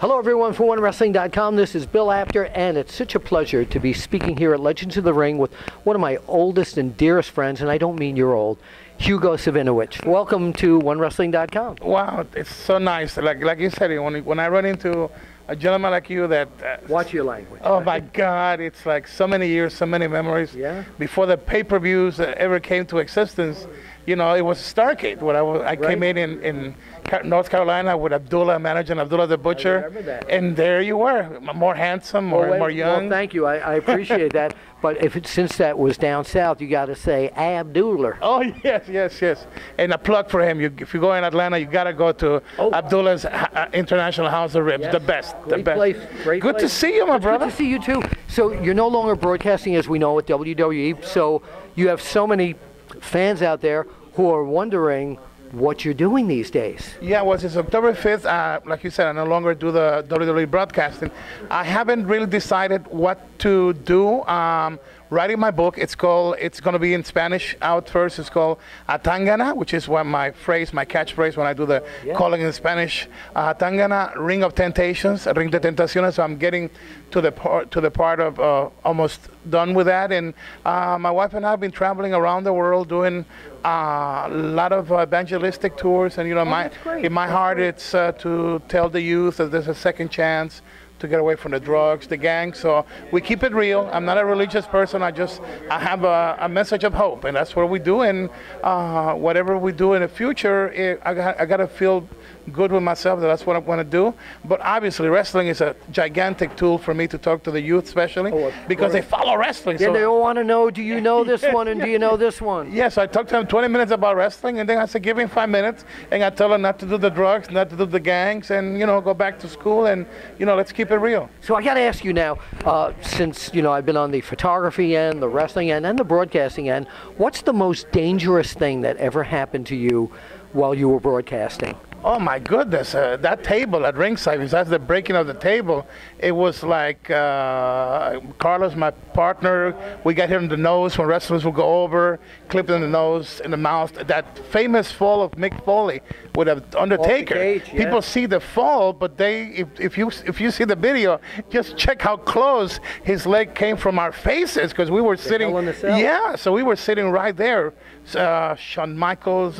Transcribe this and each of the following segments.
Hello everyone from OneWrestling.com. This is Bill Apter, and it's such a pleasure to be speaking here at Legends of the Ring with one of my oldest and dearest friends, and I don't mean you're old, Hugo Savinovich. Welcome to OneWrestling.com. Wow, it's so nice. Like you said, when I run into a gentleman like you that... Watch your language. Oh my God, it's like so many years, so many memories. Yeah. Before the pay-per-views ever came to existence, you know, it was Starrcade. When I came in North Carolina with Abdullah, managing Abdullah the Butcher. I remember that. And there you were, more handsome, more young. Well, thank you. I appreciate that. But since that was down south, you got to say Abdullah. Oh, yes. And a plug for him. If you go in Atlanta, you got to go to Abdullah's International House of Ribs. Yes. The best. Great place. Great Good place. to see you, my brother. Good to see you, too. So you're no longer broadcasting, as we know, at WWE. So you have so many fans out there who are wondering what you're doing these days. Yeah, well, since October 5th, like you said, I no longer do the WWE broadcasting. I haven't really decided what to do. Writing my book, it's going to be in Spanish out first. It's called Atangana, which is my catchphrase when I do the calling in Spanish. Atangana, Ring of Temptations, Ring de Tentaciones. So I'm getting to the part of almost done with that. And my wife and I have been traveling around the world doing a lot of evangelistic tours. And, you know, in my heart, it's to tell the youth that there's a second chance to get away from the drugs, the gang. So we keep it real. I'm not a religious person. I have a message of hope, and that's what we do. And whatever we do in the future, I got to feel good with myself that that's what I want to do. But obviously, wrestling is a gigantic tool for me to talk to the youth, especially because they follow wrestling. Yeah, so they all want to know, do you know this one and do you know this one? Yes, I talk to them 20 minutes about wrestling, and then I say, give me 5 minutes, and I tell them not to do the drugs, not to do the gangs, and, you know, go back to school, and, you know, let's keep it real. So I got to ask you now, since, you know, I've been on the photography end, the wrestling end, and the broadcasting end, what's the most dangerous thing that ever happened to you while you were broadcasting? Oh my goodness, that table at ringside, besides the breaking of the table, it was like Carlos, my partner, we got hit in the nose when wrestlers would go over, clipped in the nose, in the mouth. That famous fall of Mick Foley with Undertaker. Cage, People see the fall, but if you see the video, just check how close his leg came from our faces, because we were sitting. Yeah, so we were sitting right there. Shawn Michaels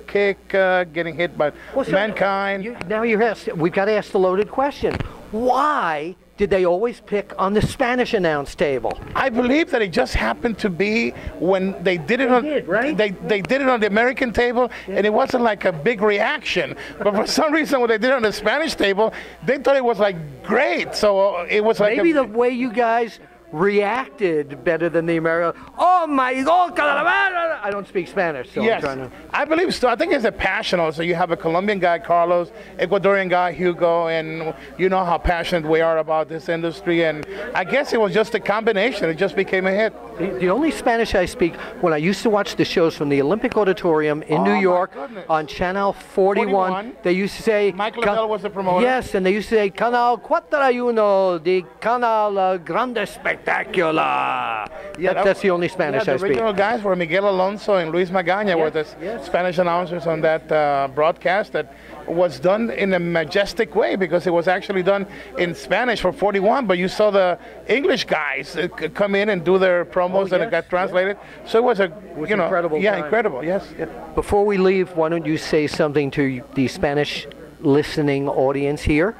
kick, getting hit by Mankind. We've got to ask the loaded question. Why did they always pick on the Spanish announce table? I believe that it just happened to be when they did it they did it on the American table, and it wasn't like a big reaction. But for some reason, when they did it on the Spanish table, they thought it was like great. So it was like maybe the way you guys reacted better than the American. Oh my God! I don't speak Spanish, so yes, I'm trying to... I believe so. I think it's a passion also. You have a Colombian guy, Carlos, Ecuadorian guy, Hugo, and you know how passionate we are about this industry. And I guess it was just a combination. It just became a hit. The only Spanish I speak, when I used to watch the shows from the Olympic Auditorium in New York on Channel 41, they used to say... Mike Liddell was the promoter. Yes, and they used to say, Canal 41, the Canal Grande Spectacular. Yeah, that's the only Spanish I speak. The original guys were Miguel Alonso and Luis Magaña were the Spanish announcers on that broadcast that was done in a majestic way, because it was actually done in Spanish for 41, but you saw the English guys come in and do their promos and it got translated. So it was incredible. Yeah, incredible. Yes. Before we leave, why don't you say something to the Spanish listening audience here?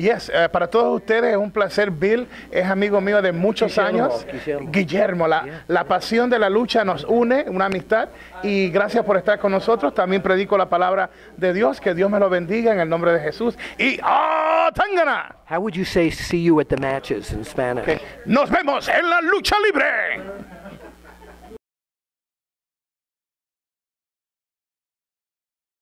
Yes, para todos ustedes es un placer. Bill es amigo mío de muchos años. Guillermo, la pasión de la lucha nos une, una amistad, y gracias por estar con nosotros. También predico la palabra de Dios, que Dios me lo bendiga en el nombre de Jesús. Y ¡Tangana! How would you say see you at the matches in Spanish? Nos vemos en la lucha libre.